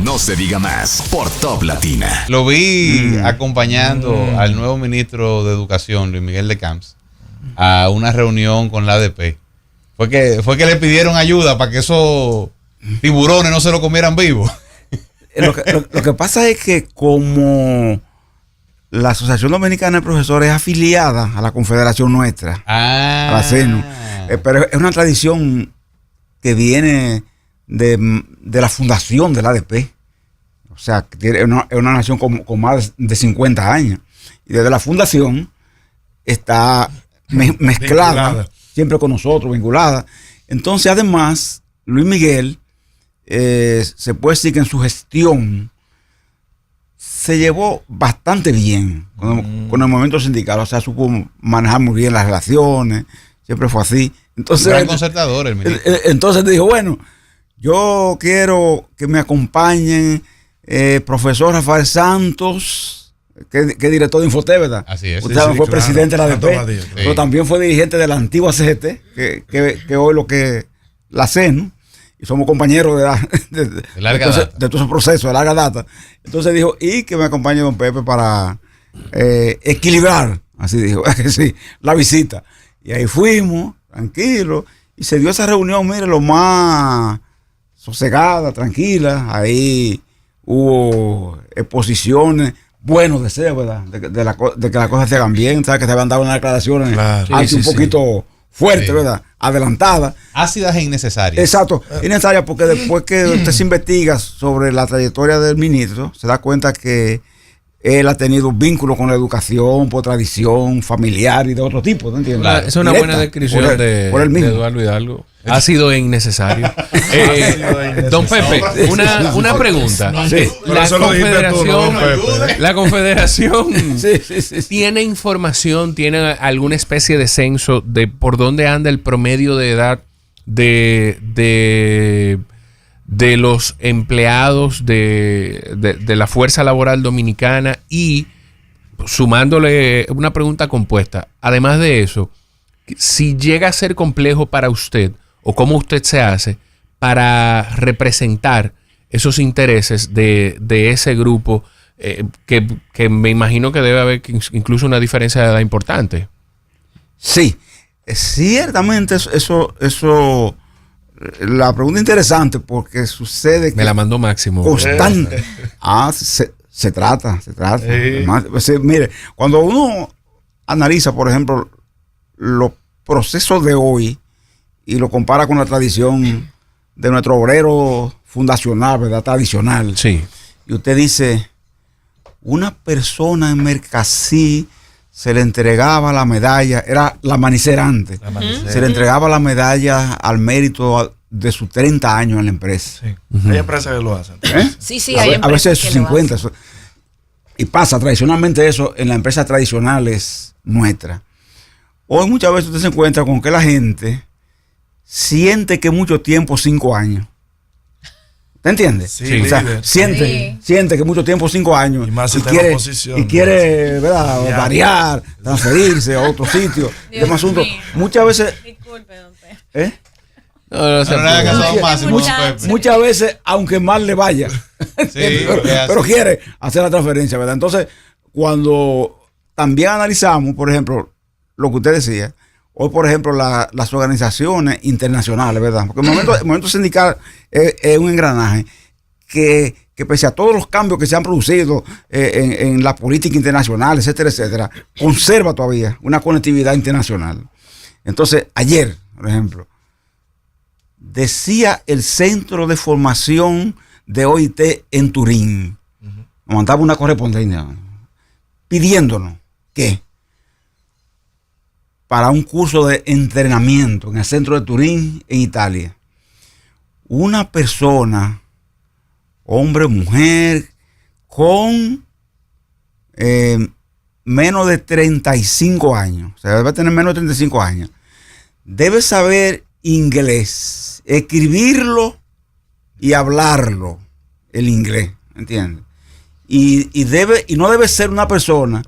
No se diga más por Top Latina. Lo vi acompañando al nuevo ministro de Educación, Luis Miguel de Camps, a una reunión con la ADP. Fue que le pidieron ayuda para que esos tiburones no se lo comieran vivo. Lo que pasa es que como la Asociación Dominicana de Profesores es afiliada a la Confederación nuestra, a la CENU, pero es una tradición que viene de la fundación de la ADP. O sea, es una nación con más de 50 años. Y desde la fundación está mezclada, siempre con nosotros, vinculada. Entonces, además, Luis Miguel, se puede decir que en su gestión se llevó bastante bien con el movimiento sindical. O sea, supo manejar muy bien las relaciones, siempre fue así. Entonces, gran concertador el ministro. Entonces dijo, bueno, yo quiero que me acompañen profesor Rafael Santos, que es director de Infotep, ¿verdad? Así es. Usted fue presidente de la ADP, pero también fue dirigente de la antigua CGT, que hoy lo que la CEN, y somos compañeros de todos esos procesos, de larga data. Entonces dijo, y que me acompañe don Pepe para equilibrar, así dijo, sí, la visita. Y ahí fuimos, tranquilos, y se dio esa reunión, mire, lo más sosegada, tranquila. Ahí hubo exposiciones, buenos deseos, ¿verdad? De que las cosas se hagan bien, ¿sabes? Que se habían dado unas declaraciones un poquito fuertes, ¿verdad? Adelantadas. Ácidas e innecesarias. Exacto, innecesarias porque después que usted se investiga sobre la trayectoria del ministro, se da cuenta que él ha tenido vínculos con la educación por tradición familiar y de otro tipo, ¿no entiendes? Claro, es una buena descripción de Eduardo Hidalgo. Ha sido innecesario. Don Pepe, una pregunta. Sí. La Confederación ¿tiene información, tiene alguna especie de censo de por dónde anda el promedio de edad de los empleados de la fuerza laboral dominicana? Y sumándole una pregunta compuesta, además de eso, si llega a ser complejo para usted o cómo usted se hace para representar esos intereses de ese grupo, que me imagino que debe haber incluso una diferencia de edad importante. Sí, ciertamente eso la pregunta interesante porque sucede que me la mandó Máximo. Constante. Se trata. Sí. Además, mire, cuando uno analiza, por ejemplo, los procesos de hoy y lo compara con la tradición de nuestro obrero fundacional, ¿verdad? Tradicional. Sí. Y usted dice, una persona en Mercasí se le entregaba la medalla, era la manicera antes, se le entregaba la medalla al mérito de sus 30 años en la empresa. Sí. Hay empresas que lo hacen. Sí, hay empresas a veces que 50. Y pasa tradicionalmente eso en las empresas tradicionales nuestras. Hoy muchas veces usted se encuentra con que la gente siente que mucho tiempo 5 años. ¿Te entiendes? Sí, o sea, siente que mucho tiempo 5 años. Y más si quiere ¿verdad? Variar, transferirse a otro sitio. Muchas veces. Disculpe, don Pepe. Muchas veces, aunque mal le vaya, pero quiere hacer la transferencia, ¿verdad? Entonces, cuando también analizamos, por ejemplo, lo que usted decía, hoy, por ejemplo, las organizaciones internacionales, ¿verdad? Porque el movimiento sindical es un engranaje que pese a todos los cambios que se han producido en la política internacional, etcétera, conserva todavía una conectividad internacional. Entonces, ayer, por ejemplo, decía el Centro de Formación de OIT en Turín, nos mandaba una correspondencia pidiéndonos que para un curso de entrenamiento en el centro de Turín, en Italia, una persona, hombre o mujer, con menos de 35 años, o sea, debe tener menos de 35 años, debe saber inglés, escribirlo y hablarlo, el inglés, ¿entiendes? Y no debe ser una persona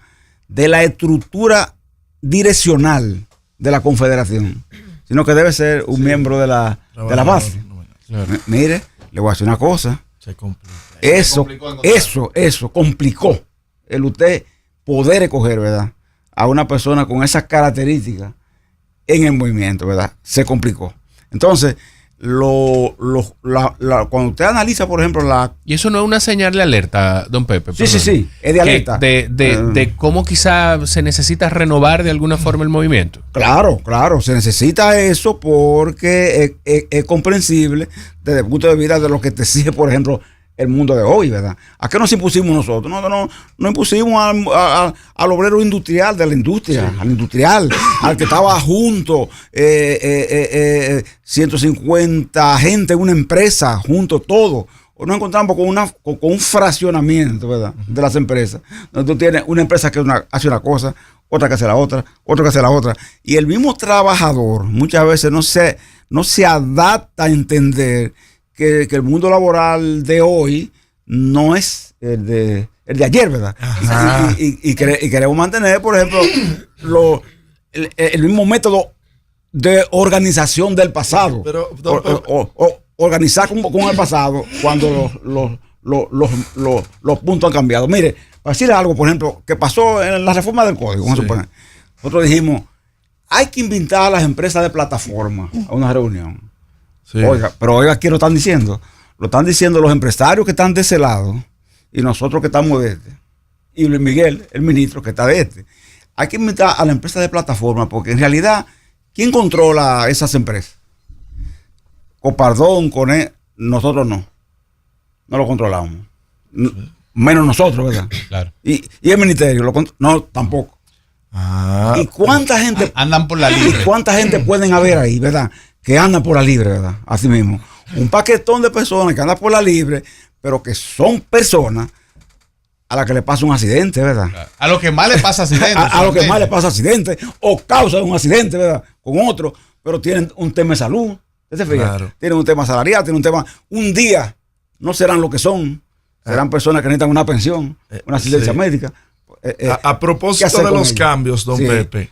de la estructura direccional de la Confederación, sino que debe ser un miembro de la base. Mire, le voy a decir una cosa, Se complica. Eso complicó el usted poder escoger, ¿verdad? A una persona con esas características en el movimiento, ¿verdad? Se complicó. Entonces, cuando usted analiza, por ejemplo, Y eso no es una señal de alerta, don Pepe. Sí, es de alerta. De cómo quizá se necesita renovar de alguna forma el movimiento. Claro, se necesita eso porque es comprensible desde el punto de vista de lo que te exige, por ejemplo, el mundo de hoy, ¿verdad? ¿A qué nos impusimos nosotros? No impusimos al obrero industrial de la industria, al industrial, al que estaba junto, 150 gente en una empresa, junto todo. O nos encontramos con un fraccionamiento, ¿verdad? De las empresas. Donde tú tienes una empresa que hace una cosa, otra que hace la otra, otra que hace la otra. Y el mismo trabajador muchas veces no se adapta a entender que el mundo laboral de hoy no es el de ayer, ¿verdad? Y queremos mantener, por ejemplo, el mismo método de organización del pasado. Pero, organizar con el pasado cuando los puntos han cambiado. Mire, para decirle algo, por ejemplo, que pasó en la reforma del código, vamos a suponer. Nosotros dijimos, hay que invitar a las empresas de plataforma a una reunión. Sí. Oiga, aquí lo están diciendo. Lo están diciendo los empresarios que están de ese lado y nosotros que estamos de este. Y Luis Miguel, el ministro, que está de este. Hay que invitar a la empresa de plataforma porque en realidad, ¿quién controla esas empresas? Copardón, Coné, nosotros no lo controlamos. Menos nosotros, ¿verdad? Claro. Y el ministerio, no, tampoco. ¿Y cuánta gente andan por la libre? ¿Y cuánta gente pueden haber ahí, verdad? Que andan por la libre, ¿verdad? Así mismo. Un paquetón de personas que andan por la libre, pero que son personas a las que le pasa un accidente, ¿verdad? A lo que más le pasa accidente. a lo que más le pasa accidente o causa un accidente, ¿verdad? Con otro, pero tienen un tema de salud. ¿Usted se fija? Claro. Tienen un tema salarial, tienen un tema. Un día no serán lo que son. Serán personas que necesitan una pensión, una asistencia médica. A propósito de los cambios, don Pepe,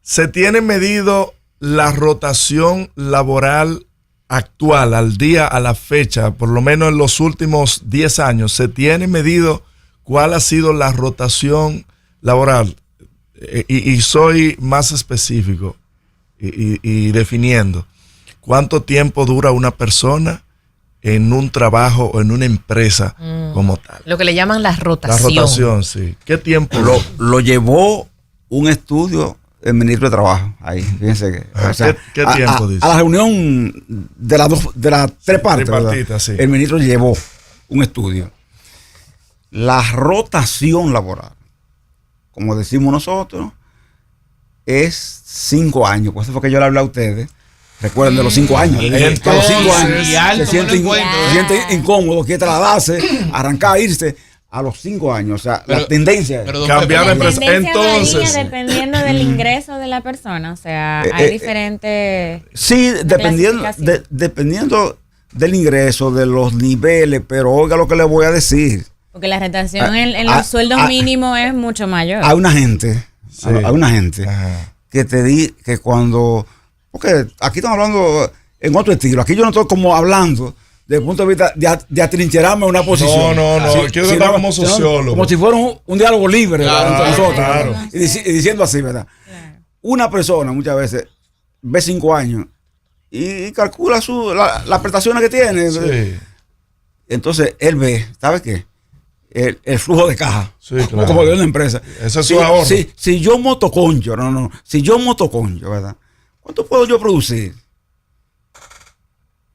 ¿se tiene medido la rotación laboral actual, al día, a la fecha, por lo menos en los últimos 10 años? ¿Se tiene medido cuál ha sido la rotación laboral? Y soy más específico y definiendo. ¿Cuánto tiempo dura una persona en un trabajo o en una empresa como tal? Lo que le llaman la rotación. La rotación, sí. ¿Qué tiempo? Lo llevó un estudio el ministro de Trabajo. Ahí, fíjense que. ¿Qué tiempo dice? A la reunión de las tres partes, sí. El ministro llevó un estudio. La rotación laboral, como decimos nosotros, es 5 años. Por eso fue que yo le hablé a ustedes. Recuerden de los 5 años. Entonces, los 5 años se siente incómodo, quiere trasladarse, arrancar, irse a los 5 años. O sea, la tendencia es cambiar de empresa. Entonces, dependiendo del ingreso de la persona. O sea, hay diferentes. Sí, dependiendo del ingreso, de los niveles. Pero oiga lo que le voy a decir. Porque la rotación en los sueldos mínimos es mucho mayor. Hay una gente, que te di que cuando. Porque aquí estamos hablando en otro estilo. Aquí yo no estoy como hablando desde el punto de vista de atrincherarme en una posición. No. Quiero estar como sociólogo. Como si fuera un diálogo libre entre nosotros. Claro. Y diciendo así, ¿verdad? Claro. Una persona muchas veces ve 5 años y calcula las prestaciones que tiene. Sí. Entonces él ve, ¿sabe qué? El flujo de caja. Sí, claro. Como de una empresa. Eso es su ahorro. Si yo motoconcho, si yo motoconcho, ¿verdad? ¿Cuánto puedo yo producir?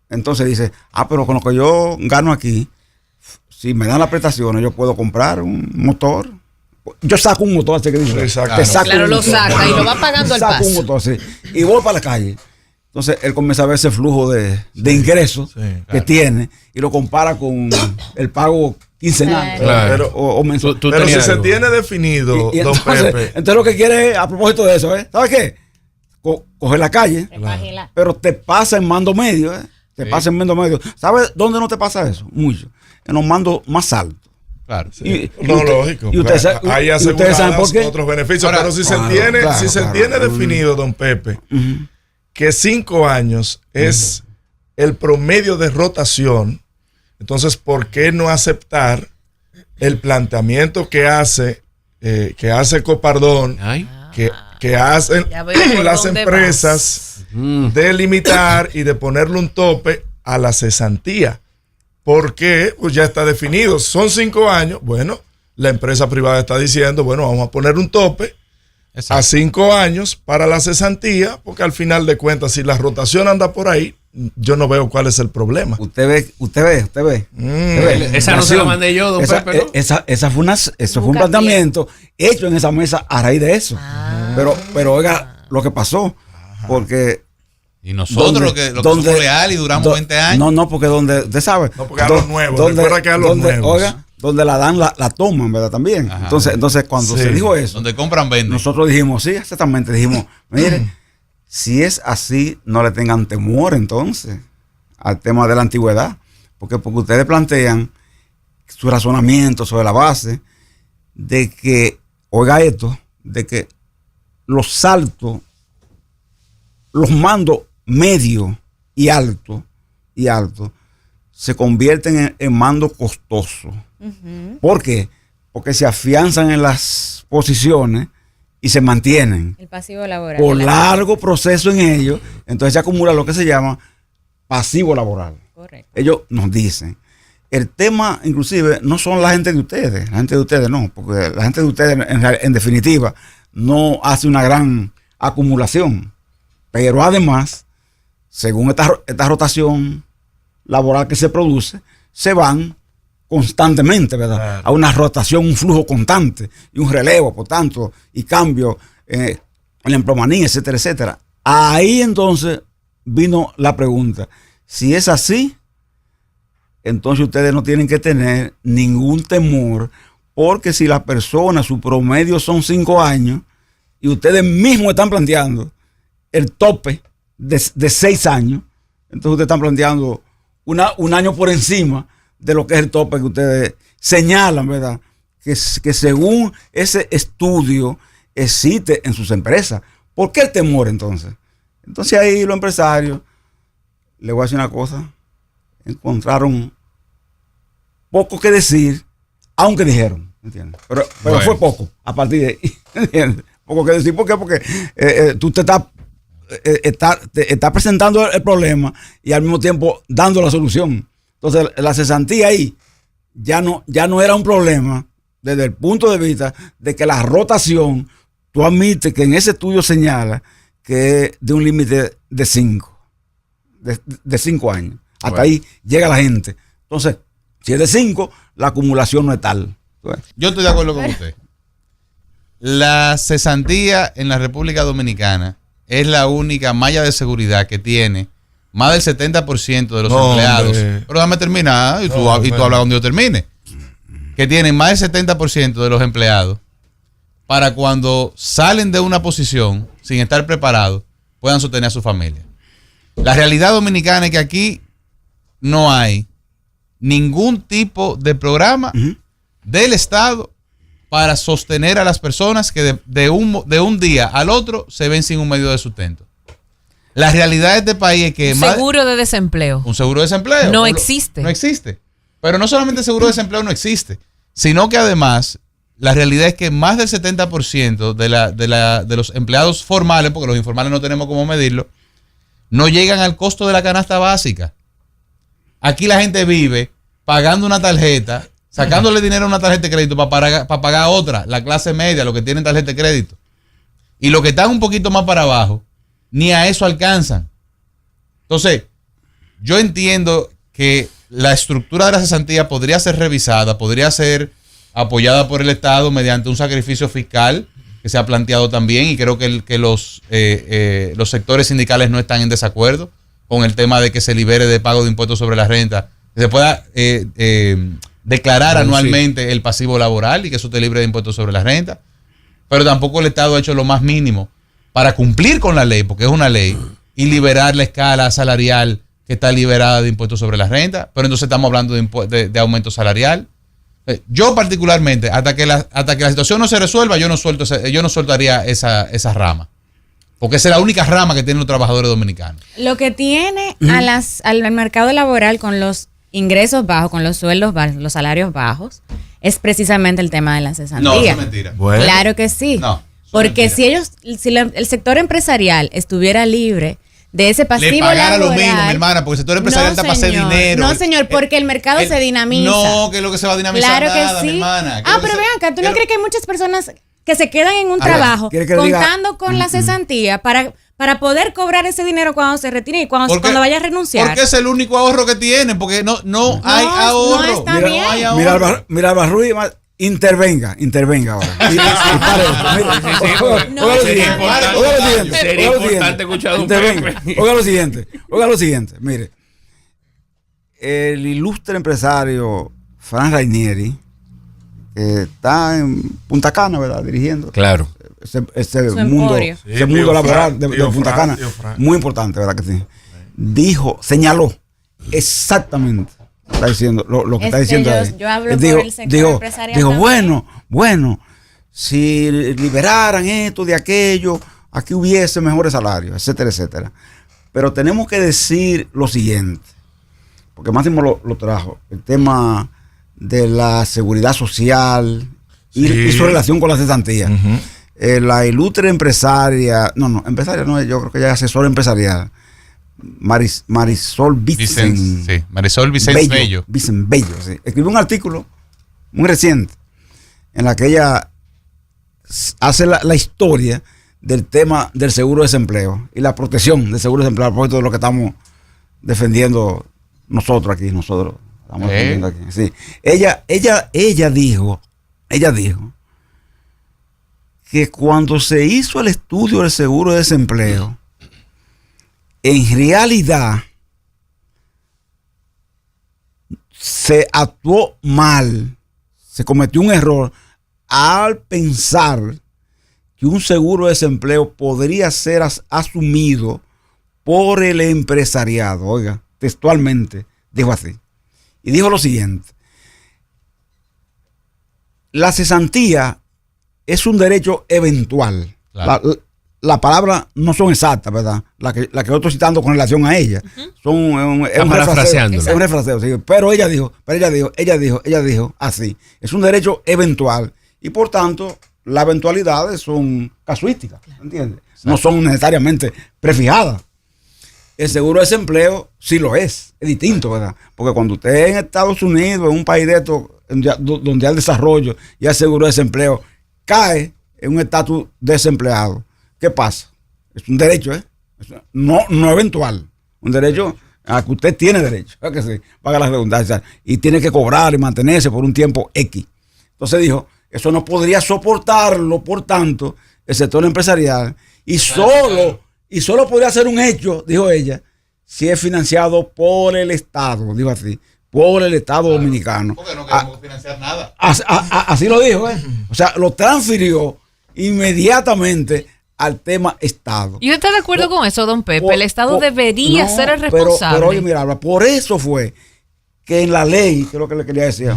Entonces dice, pero con lo que yo gano aquí, si me dan las prestaciones, yo puedo comprar un motor. Yo saco un motor, así que dice. Claro, lo saca y lo va pagando al paso. Saco un motor, sí, y voy para la calle. Entonces él comienza a ver ese flujo de ingresos que tiene y lo compara con el pago quincenal. Claro. O mensual. Pero si se tiene definido, y don Pepe. Entonces lo que quiere es, a propósito de eso, ¿sabes qué? Coger la calle, pero te pasa en mando medio, pasa en mando medio. ¿Sabes dónde no te pasa eso? Mucho. En los mandos más altos. Claro. Lógico. Ahí aseguradas otros beneficios. Ahora, pero si se tiene definido, don Pepe, que 5 años es el promedio de rotación, Entonces, ¿por qué no aceptar el planteamiento que hace Copardón, que hacen las empresas de limitar y de ponerle un tope a la cesantía? Porque pues ya está definido, son 5 años. Bueno, la empresa privada está diciendo, bueno, vamos a poner un tope a 5 años para la cesantía, porque al final de cuentas, si la rotación anda por ahí, yo no veo cuál es el problema. Usted ve. Esa no se la mandé yo, don Pepe, ¿no? Eso fue un planteamiento hecho en esa mesa a raíz de eso. Pero oiga lo que pasó, porque... Y nosotros lo que somos leales y duramos 20 años. No, porque donde, usted sabe... No, porque a los nuevos, recuerda que a los nuevos. Oiga, donde la dan, la toman, ¿verdad? También. Entonces cuando se dijo eso... Donde compran, venden. Nosotros dijimos, sí, exactamente, dijimos, mire... Si es así, no le tengan temor entonces al tema de la antigüedad, porque ustedes plantean su razonamiento sobre la base de que, oiga esto, de que los saltos, los mandos medio y alto, se convierten en mandos costosos. ¿Por qué? Porque se afianzan en las posiciones y se mantienen el pasivo laboral por largo proceso en ellos. Entonces se acumula lo que se llama pasivo laboral. Correcto. Ellos nos dicen, el tema inclusive no son la gente de ustedes no, porque la gente de ustedes en definitiva no hace una gran acumulación, pero además, según esta rotación laboral que se produce, se van constantemente, ¿verdad? Claro. A una rotación, un flujo constante y un relevo, por tanto, y cambio en la empleomanía, etcétera, etcétera. Ahí entonces vino la pregunta: si es así, entonces ustedes no tienen que tener ningún temor, porque si la persona, su promedio son 5 años, y ustedes mismos están planteando el tope de 6 años, entonces ustedes están planteando un año por encima de lo que es el tope que ustedes señalan, ¿verdad? Que según ese estudio existe en sus empresas. ¿Por qué el temor entonces? Entonces ahí los empresarios, les voy a decir una cosa, encontraron poco que decir, aunque dijeron, ¿entiendes? Pero bueno, fue poco, a partir de ahí, ¿entiendes? Poco que decir, ¿por qué? Porque tú te estás presentando el problema y al mismo tiempo dando la solución. Entonces la cesantía ahí ya no era un problema desde el punto de vista de que la rotación, tú admites que en ese estudio señala que es de un límite de 5 años. Hasta ahí llega la gente. Entonces, si es de 5, la acumulación no es tal. Yo estoy de acuerdo con usted. La cesantía en la República Dominicana es la única malla de seguridad que tiene más del 70% de los empleados. Pero déjame terminar y tú hablas cuando yo termine. Que tienen más del 70% de los empleados para cuando salen de una posición sin estar preparados puedan sostener a su familia. La realidad dominicana es que aquí no hay ningún tipo de programa del Estado para sostener a las personas que de un día al otro se ven sin un medio de sustento. La realidad de este país es que... Un seguro de desempleo. Un seguro de desempleo. No existe. No existe. Pero no solamente el seguro de desempleo no existe, sino que además la realidad es que más del 70% de los empleados formales, porque los informales no tenemos cómo medirlo, no llegan al costo de la canasta básica. Aquí la gente vive pagando una tarjeta, sacándole dinero a una tarjeta de crédito para pagar otra, la clase media, los que tienen tarjeta de crédito. Y los que están un poquito más para abajo, ni a eso alcanzan. Entonces, yo entiendo que la estructura de la cesantía podría ser revisada, podría ser apoyada por el Estado mediante un sacrificio fiscal que se ha planteado también, y creo que los sectores sindicales no están en desacuerdo con el tema de que se libere de pago de impuestos sobre la renta, que se pueda declarar anualmente el pasivo laboral y que eso te libre de impuestos sobre la renta. Pero tampoco el Estado ha hecho lo más mínimo para cumplir con la ley, porque es una ley, y liberar la escala salarial que está liberada de impuestos sobre la renta. Pero entonces estamos hablando de aumento salarial. Yo particularmente, hasta que la situación no se resuelva, yo no soltaría esa rama, porque esa es la única rama que tienen los trabajadores dominicanos. Lo que tiene al mercado laboral con los ingresos bajos, con los sueldos bajos, los salarios bajos, es precisamente el tema de la cesantía. No, eso es mentira. Bueno. Claro que sí. No, porque si el sector empresarial estuviera libre de ese pasivo le pagara laboral, lo mismo, mi hermana, porque el sector empresarial está para hacer dinero. No, señor, porque el mercado se dinamiza. No, que es lo que se va a dinamizar. Claro nada, que sí. mi hermana. Pero vean acá, ¿tú no crees que hay muchas personas que se quedan en un trabajo contando con la cesantía para poder cobrar ese dinero cuando se retire y cuando vaya a renunciar? Porque es el único ahorro que tienen, porque no hay ahorro. No está bien. No hay ahorro. Mira, Barruy, intervenga ahora. Y pare esto. Sería importante escuchar un Pepe. Oiga lo siguiente, mire. El ilustre empresario Fran Rainieri está en Punta Cana, ¿verdad? Dirigiendo. Claro. Ese mundo laboral de Punta Cana. Muy importante, ¿verdad que sí? Señaló exactamente. Está diciendo lo que está diciendo yo hablo por el sector empresarial. Digo, bueno, si liberaran esto de aquello, aquí hubiese mejores salarios, etcétera, etcétera. Pero tenemos que decir lo siguiente, porque Máximo lo trajo, el tema de la seguridad social y su relación con la cesantía. La ilustre empresaria, empresaria no, yo creo que ella es asesora empresarial, Marisol Vicente. Marisol Vicente Bello. Vicente Bello, sí. Escribió un artículo muy reciente en la que ella hace la historia del tema del seguro de desempleo y la protección del seguro de desempleo, por todo lo que estamos defendiendo nosotros aquí. Estamos defendiendo aquí. Sí. Ella dijo que cuando se hizo el estudio del seguro de desempleo, en realidad se actuó mal, se cometió un error al pensar que un seguro de desempleo podría ser asumido por el empresariado. Oiga, textualmente dijo así. Y dijo lo siguiente: la cesantía es un derecho eventual. Claro. La palabra no son exactas, ¿verdad? La que yo estoy citando con relación a ella. Es un refraseo, sí. Pero ella dijo así. Es un derecho eventual. Y por tanto, las eventualidades son casuísticas, ¿entiendes? No son necesariamente prefijadas. El seguro de desempleo sí lo es distinto, ¿verdad? Porque cuando usted en Estados Unidos, en un país de estos, donde hay desarrollo y hay seguro de desempleo, cae en un estatus de desempleado. ¿Qué pasa? Es un derecho, no eventual. Un derecho a que usted tiene derecho, a que se paga la redundancia, y tiene que cobrar y mantenerse por un tiempo X. Entonces dijo, eso no podría soportarlo, por tanto, el sector empresarial, y solo podría ser un hecho, dijo ella, si es financiado por el Estado, dijo así, por el Estado dominicano. Porque no queremos financiar nada. Así lo dijo, O sea, lo transfirió inmediatamente al tema Estado. ¿Y usted está de acuerdo con eso, don Pepe? El Estado debería ser el responsable. Pero oye, mira, por eso fue que en la ley, que es lo que le quería decir,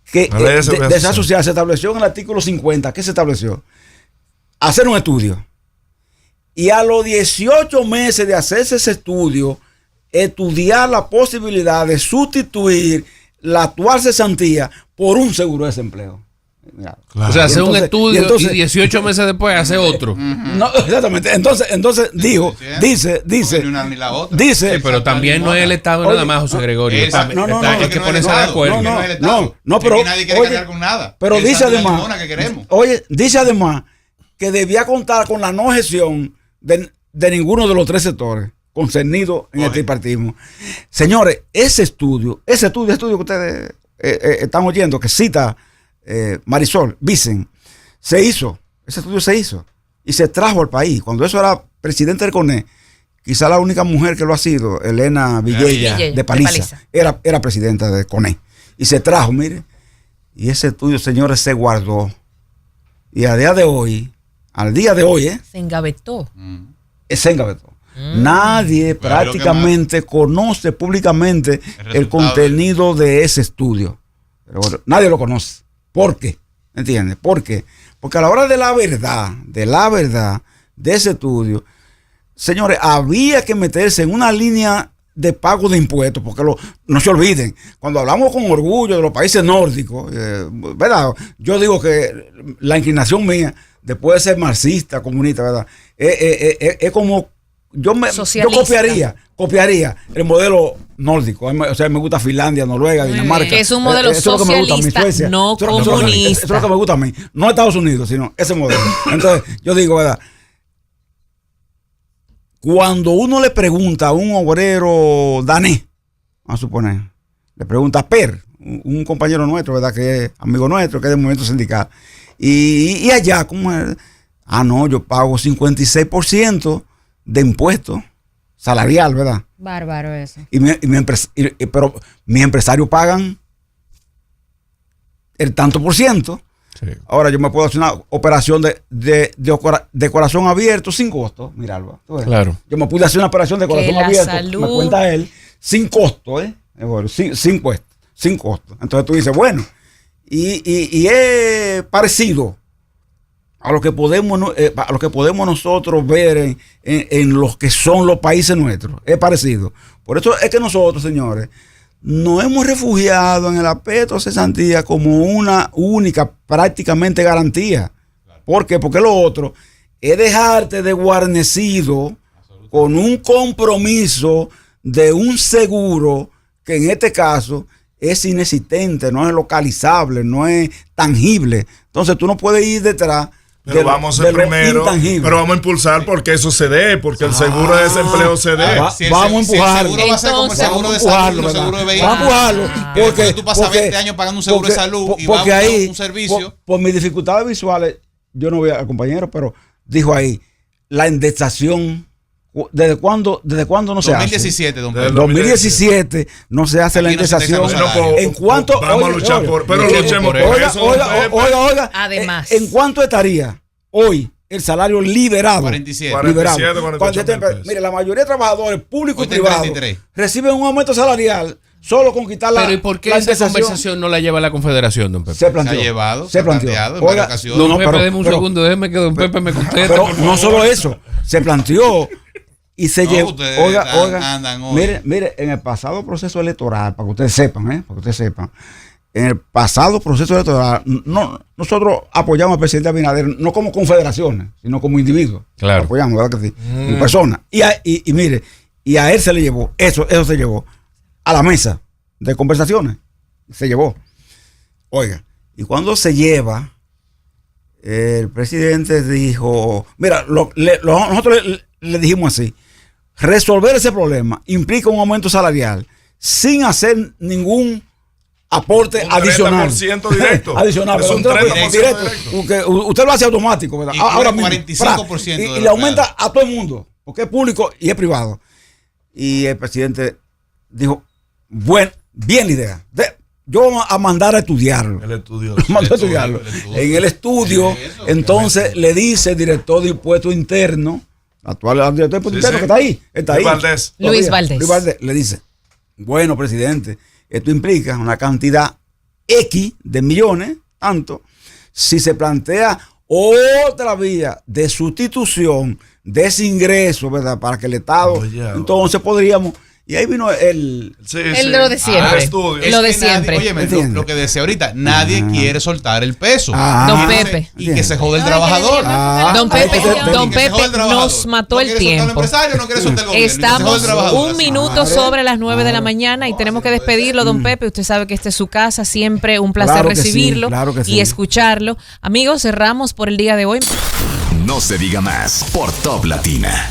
que de esa sociedad se estableció en el artículo 50, ¿qué se estableció? Hacer un estudio. Y a los 18 meses de hacerse ese estudio, estudiar la posibilidad de sustituir la actual cesantía por un seguro de desempleo. Claro. O sea, hacer un estudio y 18 meses después hacer otro. No, exactamente. Entonces dice. Sí, pero también no es el Estado nada más, José Gregorio. Hay que ponerse de acuerdo. No, pero nadie quiere cargar con nada. Pero dice además que debía contar con la no gestión de ninguno de los tres sectores concernidos en el tripartismo. Señores, ese estudio que ustedes están oyendo, que cita Marisol Vicente, ese estudio se hizo y se trajo al país. Cuando eso era presidente del CONE, quizá la única mujer que lo ha sido, Elena Villella de Paliza. Era presidenta del CONE. Y se trajo, mire, y ese estudio, señores, se guardó. Y al día de hoy, se engavetó. Se engavetó. Nadie prácticamente conoce públicamente el contenido de ese estudio. Pero bueno, nadie lo conoce. ¿Por qué? ¿Entiendes? ¿Por qué? Porque a la hora de la verdad de ese estudio, señores, había que meterse en una línea de pago de impuestos, porque no se olviden, cuando hablamos con orgullo de los países nórdicos, ¿verdad? Yo digo que la inclinación mía, después de ser marxista, comunista, ¿verdad? Es como, yo copiaría el modelo nórdico. O sea, me gusta Finlandia, Noruega, Dinamarca. Que es un modelo socialista, no comunista. Eso es lo que me gusta a mí. No Estados Unidos, sino ese modelo. Entonces, yo digo, ¿verdad? Cuando uno le pregunta a un obrero danés, vamos a suponer, le pregunta a Per, un compañero nuestro, ¿verdad? Que es amigo nuestro, que es del movimiento sindical. Y allá, ¿cómo es? No, yo pago 56% de impuestos salarial, ¿verdad? Bárbaro eso. Pero mis empresarios pagan el tanto por ciento. Sí. Ahora yo me puedo hacer una operación de corazón abierto sin costo. Mira, Alba. Claro. Yo me pude hacer una operación de corazón abierto. Me cuenta él, sin costo, sin costo. Entonces tú dices, bueno, y es parecido a lo que podemos nosotros ver en los que son los países nuestros. Es parecido. Por eso es que nosotros, señores, nos hemos refugiado en el aspecto de cesantía como una única prácticamente garantía. ¿Por qué? Porque lo otro es dejarte de guarnecido con un compromiso de un seguro que en este caso es inexistente, no es localizable, no es tangible. Entonces tú no puedes ir detrás. Pero vamos a ser primero, pero vamos a impulsar porque eso se dé, porque el seguro de desempleo se dé. Vamos a empujarlo. El seguro va a ser como el seguro de salud, un seguro de vehículo. Vamos a empujarlo. Porque tú pasas 20 años pagando un seguro de salud y vas a un servicio. Por mis dificultades visuales, yo no voy al compañero, pero dijo ahí, la indexación, ¿desde cuándo no se 2017, hace? 2017 no se hace la indexación. ¿En cuánto? Vamos a luchar pero luchemos por eso. Oiga. Además. ¿En cuánto estaría hoy el salario liberado? 47. Mire, la mayoría de trabajadores públicos y privados reciben un aumento salarial solo con quitar la. Pero ¿y por qué esa conversación no la lleva la Confederación, don Pepe? Se planteó. Se ha llevado, se planteó. Oiga, don Pepe, déjeme un segundo, déjeme que don Pepe me conteste. Pero no solo eso, se planteó. Y se llevó. Oiga, mire, en el pasado proceso electoral, para que ustedes sepan, en el pasado proceso electoral, nosotros apoyamos al presidente Abinader, no como confederaciones, sino como individuos. Claro. Apoyamos, ¿verdad que sí? Como personas. Y mire, y a él se le llevó, eso se llevó a la mesa de conversaciones. Se llevó. Oiga, y cuando se lleva, el presidente dijo, mira, nosotros le dijimos así. Resolver ese problema implica un aumento salarial sin hacer ningún aporte adicional. 30% directo. Adicional. Es un 30% directo. Usted lo hace automático, ¿verdad? Ahora mismo. 45%. Y le aumenta a todo el mundo, porque es público y es privado. Y el presidente dijo, bueno, bien la idea. Yo voy a mandar a estudiarlo. El estudio. En el estudio, entonces le dice el director de impuestos internos, actual director de impuestos internos, que está ahí. Luis Valdés. Le dice, bueno, presidente, esto implica una cantidad X de millones, tanto, si se plantea otra vía de sustitución de ese ingreso, ¿verdad? Para que el Estado, entonces podríamos. Y ahí vino el de lo de siempre. Lo de siempre. Oye, lo que decía ahorita, nadie quiere soltar el peso. Don Pepe. Y que se jode el trabajador. Don Pepe nos mató el tiempo. Estamos un minuto sobre las 9 de la mañana y tenemos que despedirlo, don Pepe. Usted sabe que esta es su casa, siempre un placer recibirlo y escucharlo. Amigos, cerramos por el día de hoy. No se diga más por Top Latina.